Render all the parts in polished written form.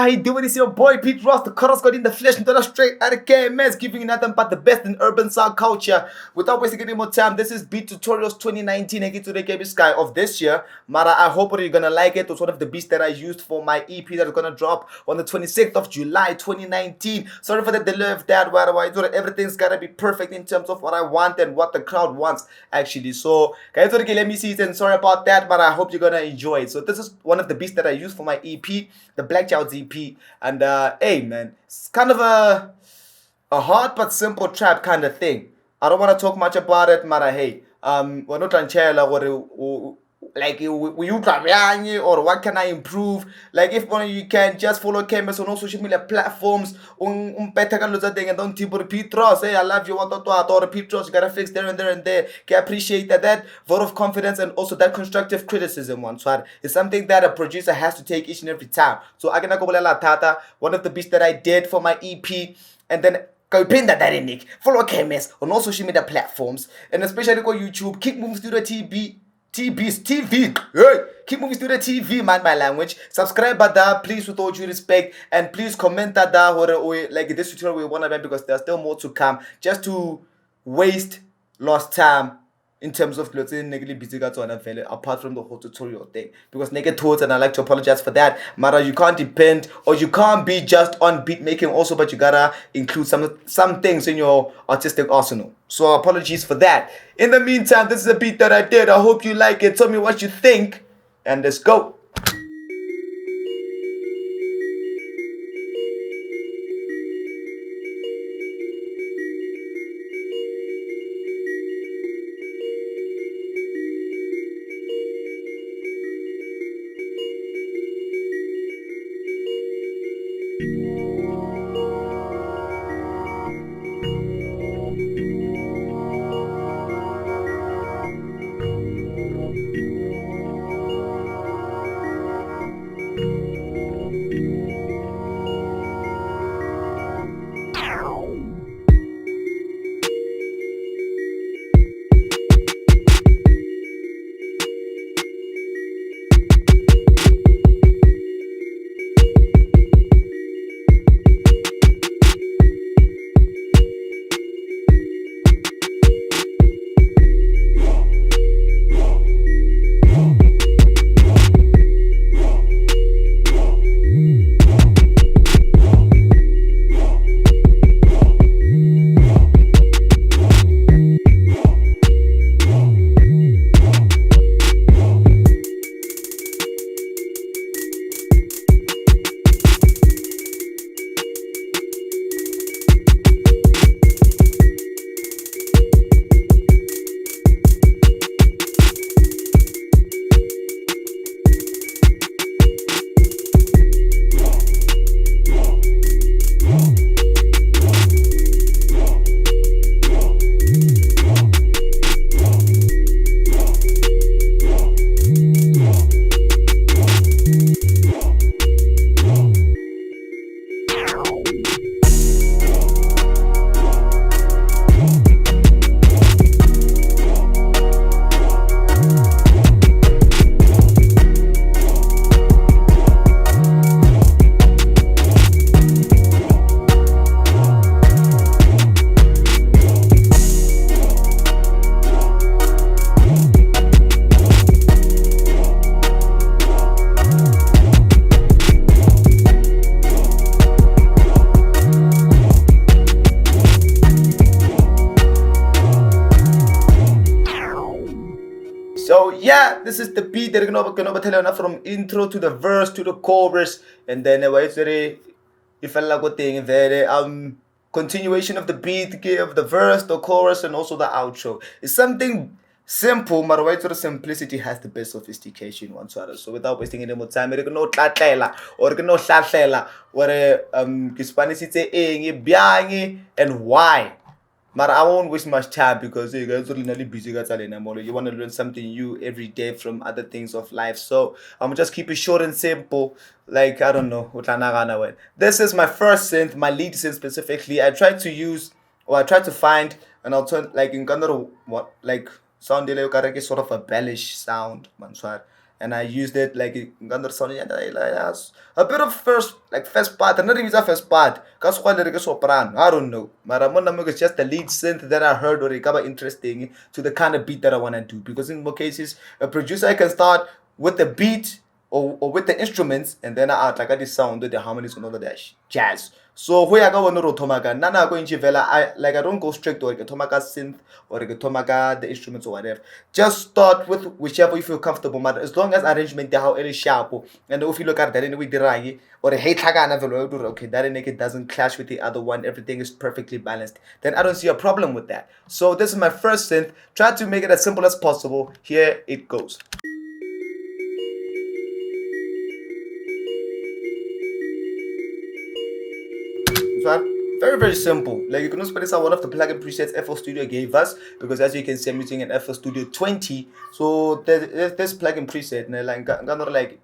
how you doing? It's your boy Piet-Ross, the cutters got in the flesh, and straight out of KMS, giving you nothing but the best in urban sound culture. Without wasting any more time, this is Beat Tutorials 2019, and get to the game sky of this year. Mara, I hope you're gonna like it. It's one of the beats that I used for my EP that is gonna drop on the 26th of July 2019. Sorry for the delay of that, why everything's gotta be perfect in terms of what I want and what the crowd wants, actually. So, guys, let me see it, and sorry about that, but I hope you're gonna enjoy it. So, this is one of the beats that I used for my EP, the Black Child's EP, and hey man, it's kind of a hard but simple trap kind of thing. I don't want to talk much about it, but hey, we're not trying to like or what can I improve. Like if you can just follow cameras on all social media platforms, and don't tip Piet-Ross, hey, I love you, or Piet-Ross, you gotta fix there and there and there. I appreciate that vote of confidence and also that constructive criticism one. So it's something that a producer has to take each and every time. So I can go Tata, one of the beats that I did for my EP, and then go pin that Nick. Follow KMS on all social media platforms, and especially go YouTube. Keep moving through the TV. Hey, keep moving to the TV, mind my language. Subscribe, please, with all due respect, and please comment that or like this tutorial we want to because there's still more to come. Just to waste lost time in terms of apart from the whole tutorial thing, because naked thoughts, and I like to apologize for that. Mara, you can't depend, or you can't be just on beat making also, but you gotta include some things in your artistic arsenal. So apologies for that. In the meantime, this is a beat that I did. I hope you like it. Tell me what you think, and let's go. So yeah, this is the beat that gonna tell you from intro to the verse to the chorus, and then it's very if I like what thing very continuation of the beat, give the verse, the chorus, and also the outro. It's something simple, but right to the simplicity has the best sophistication one sort. So without wasting any more time, we're gonna tlatlela or gonna tlatlela or Spanish and why. But I won't waste much time because you guys are really busy. You want to learn something new every day from other things of life. So I'm gonna just keep it short and simple. Like I don't know. This is my first synth, my lead synth specifically. I tried to find an alternative, like in what like sound sort of a bellish sound, man. and I used it like a bit of first part, and not even a first part. Cause soprano, I don't know. Maramona is just the lead synth that I heard or recover interesting to the kind of beat that I wanna do. Because in most cases, a producer can start with the beat or with the instruments, and then I add like this sound with the harmonies and all of that jazz. So where I go on Tomaga, Nana going Vela, I don't go straight to like a Tomaga synth or like a Tomaga the instruments or whatever. Just start with whichever you feel comfortable, matter as long as arrangement they how it is sharp. And if you look at that in the way or a hate okay, that in it doesn't clash with the other one, everything is perfectly balanced, then I don't see a problem with that. So this is my first synth. Try to make it as simple as possible. Here it goes. Very, very simple. Like you can also put this on one of the plugin presets FL Studio gave us, because as you can see I'm using an FL Studio 20. So there's this plugin preset and like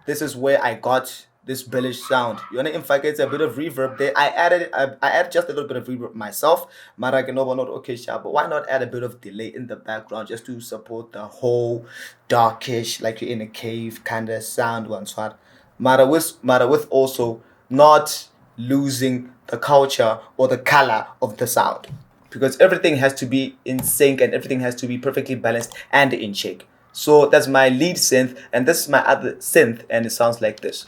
this is where I got this bellish sound. You wanna in fact it's a bit of reverb there. I added just a little bit of reverb myself. Maraganoba not okay sharp, but why not add a bit of delay in the background just to support the whole darkish, like you're in a cave kind of sound one swat. Mara with also not losing the culture or the color of the sound, because everything has to be in sync and everything has to be perfectly balanced and in check. So that's my lead synth, and this is my other synth, and it sounds like this.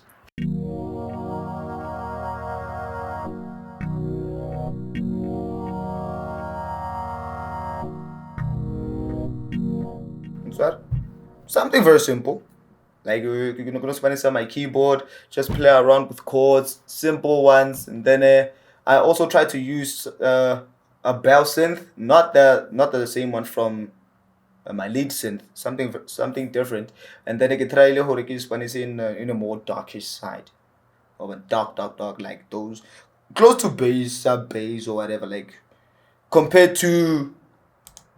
Something very simple. Like you're gonna spend this on my keyboard, just play around with chords, simple ones, and then I also try to use a bell synth, not the same one from my lead synth, something different, and then I can try to spend it in a more darkish side, or a dark, like those close to bass, sub bass, or whatever, like compared to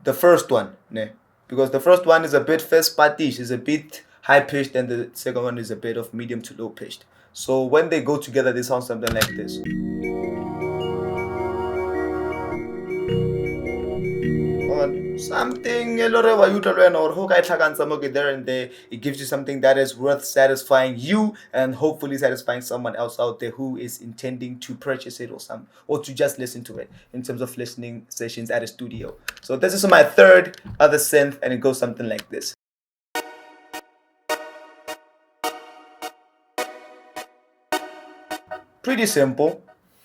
the first one, ne? Because the first one is a bit first partish, is a bit high pitched, and the second one is a bit of medium to low pitched. So when they go together, they sound something like this. Something a lot of or who there and there, it gives you something that is worth satisfying you and hopefully satisfying someone else out there who is intending to purchase it or to just listen to it in terms of listening sessions at a studio. So this is my third other synth, and it goes something like this. Pretty simple,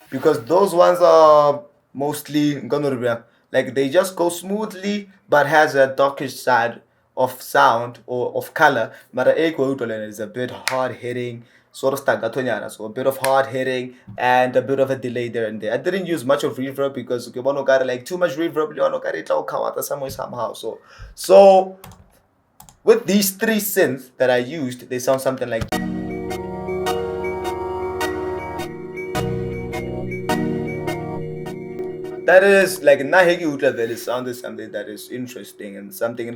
because those ones are mostly gonna like they just go smoothly, but has a darkish side of sound or of color. But the is a bit hard hitting, sort of staccato, so a bit of hard hitting and a bit of a delay there and there. I didn't use much of reverb because you want got like too much reverb, you want to somehow. So with these three synths that I used, they sound something like. That is like Nahegi Utlaveli sounded something that is interesting and something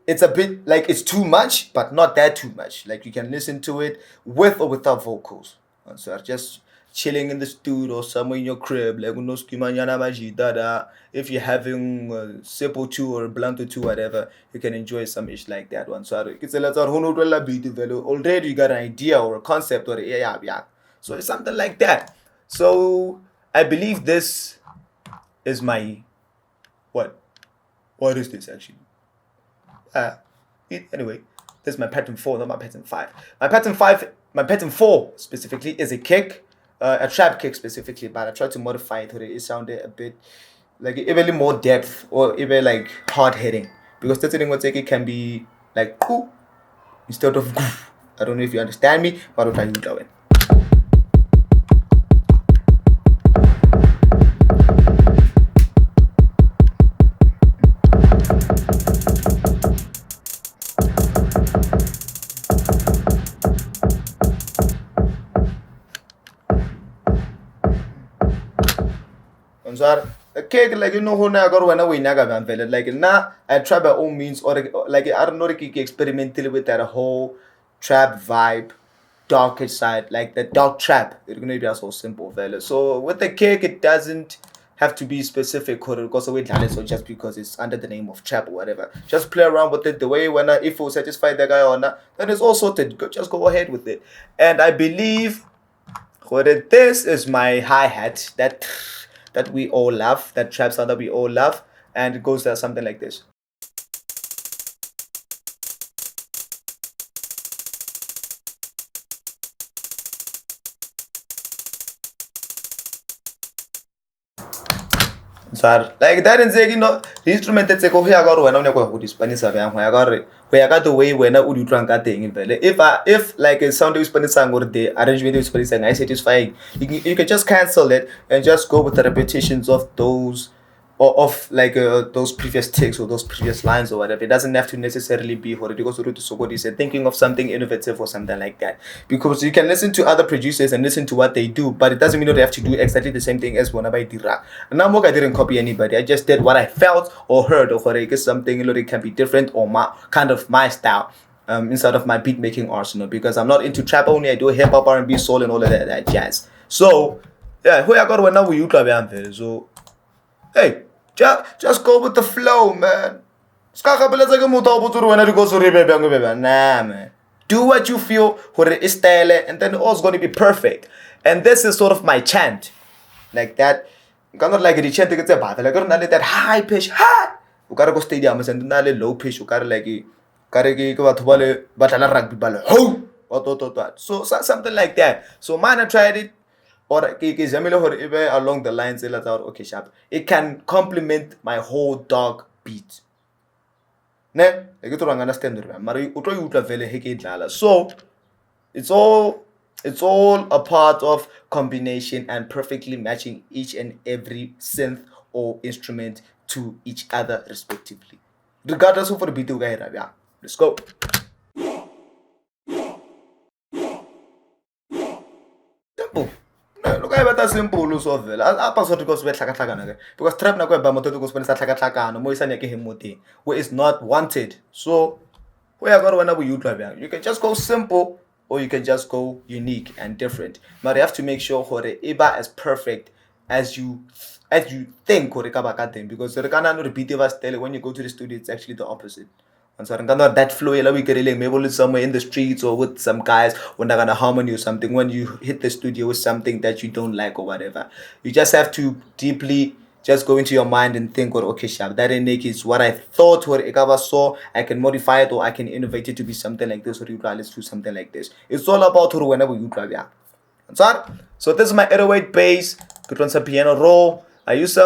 it's a bit like it's too much, but not that too much. Like you can listen to it with or without vocals. So just chilling in the studio or somewhere in your crib, like if you're having a sip or two or a blunt or two, whatever, you can enjoy some ish like that one. So it's a lot of already you got an idea or a concept or yeah. So it's something like that. So I believe this is my what is this actually? Anyway, this is my pattern 4, not my pattern 5. My pattern 4 specifically is a kick, a trap kick specifically, but I tried to modify it so that it sounded a bit like even more depth or even like hard hitting, because that's thing what it can be like instead of I don't know if you understand me, but I'll try to do it. A cake like who na got when we naga van like now I try by all means or like I don't know experimental with that whole trap vibe, darker side, like the dark trap. It's gonna be so simple, fella. So with the cake, it doesn't have to be specific because we so just because it's under the name of trap or whatever. Just play around with it the way when if you satisfy the guy or not, then it's all sorted. Just go ahead with it. And I believe this is my hi-hat that we all love, that trap sound that we all love, and it goes something like this. So like that and say, the instrument that's a coffee ago when I'm going to Spanish of the way when I would drink that thing. If like a sound Spanish song or the arrangement of Spanish and I satisfying, you can just cancel it and just go with the repetitions of those or of like those previous takes or those previous lines or whatever. It doesn't have to necessarily be what it goes to somebody said, thinking of something innovative or something like that. Because you can listen to other producers and listen to what they do, but it doesn't mean that they have to do exactly the same thing as one by Dira. And now I didn't copy anybody. I just did what I felt or heard or whatever. Something that can be different or kind of my style. Inside of my beat making arsenal, because I'm not into trap only. I do hip hop, R&B, soul, and all of that jazz. So yeah, who I got when now we you club. So hey. Just go with the flow, man. Nah, man. Do what you feel, and then all's going to be perfect. And this is sort of my chant. Like that. Not like the chant, like that high pitch, high. You gotta go stadium and then low pitch. You gotta like so something like that. So man, I tried it. Or along the lines okay sharp, it can complement my whole dog beat. Ne understand so it's all a part of combination and perfectly matching each and every synth or instrument to each other respectively, regardless of the beat. Let's go. Simple. Look at that simple so well. I pass what goes with because trap na go ba moto goes when tlhakatlhakano mo isanya ke hemoti where is not wanted. So where I got when you can just go simple or you can just go unique and different. But you have to make sure hore iba as perfect as you think hore ka ba ka teng, because when you go to the studio it's actually the opposite. And so that flow we get maybe somewhere in the streets or with some guys when they're gonna harmony or something. When you hit the studio with something that you don't like or whatever, you just have to deeply just go into your mind and think, or okay, sharp, that is what I thought or I saw. I can modify it or I can innovate it to be something like this, or let's do something like this. It's all about whenever you try. Yeah. So this is my 808 bass. Put on some piano roll. I used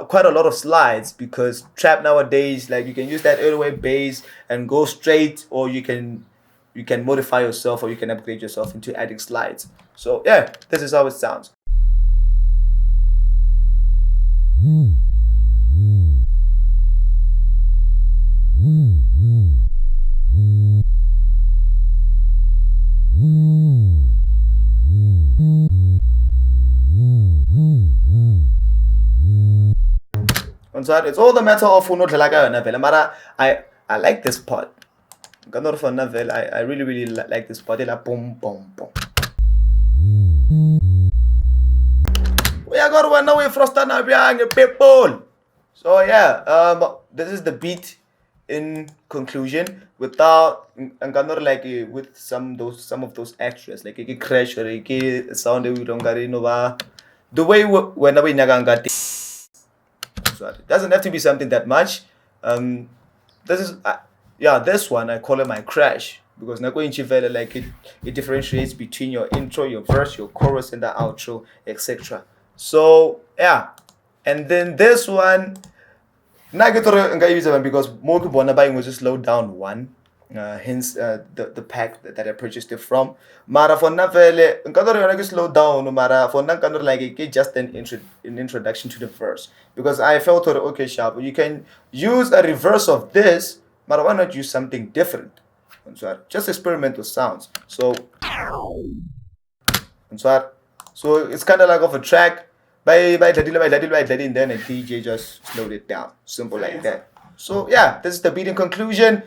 quite a lot of slides, because trap nowadays, like, you can use that 808 bass and go straight, or you can modify yourself, or you can upgrade yourself into adding slides. So yeah, this is how it sounds. It's all the matter of I like this part. I really like this part. Boom, boom, boom. We are going to run away from people. So yeah, this is the beat in conclusion, without with some of those extras, like a crash or a sound we don't get the way when we naga. It doesn't have to be something that much. This is this one I call it my crash, because like it differentiates between your intro, your verse, your chorus, and the outro, etc. So yeah, and then this one because more people buying was just slowed down one. Hence the pack that I purchased it from. Mara for navele slow down. Mara for just an introduction to the verse, because I felt okay sharp. You can use a reverse of this, but why not use something different? Just experiment with sounds. So it's kind of like of a track by and then a DJ just slowed it down. Simple like that. So yeah, this is the beat in conclusion.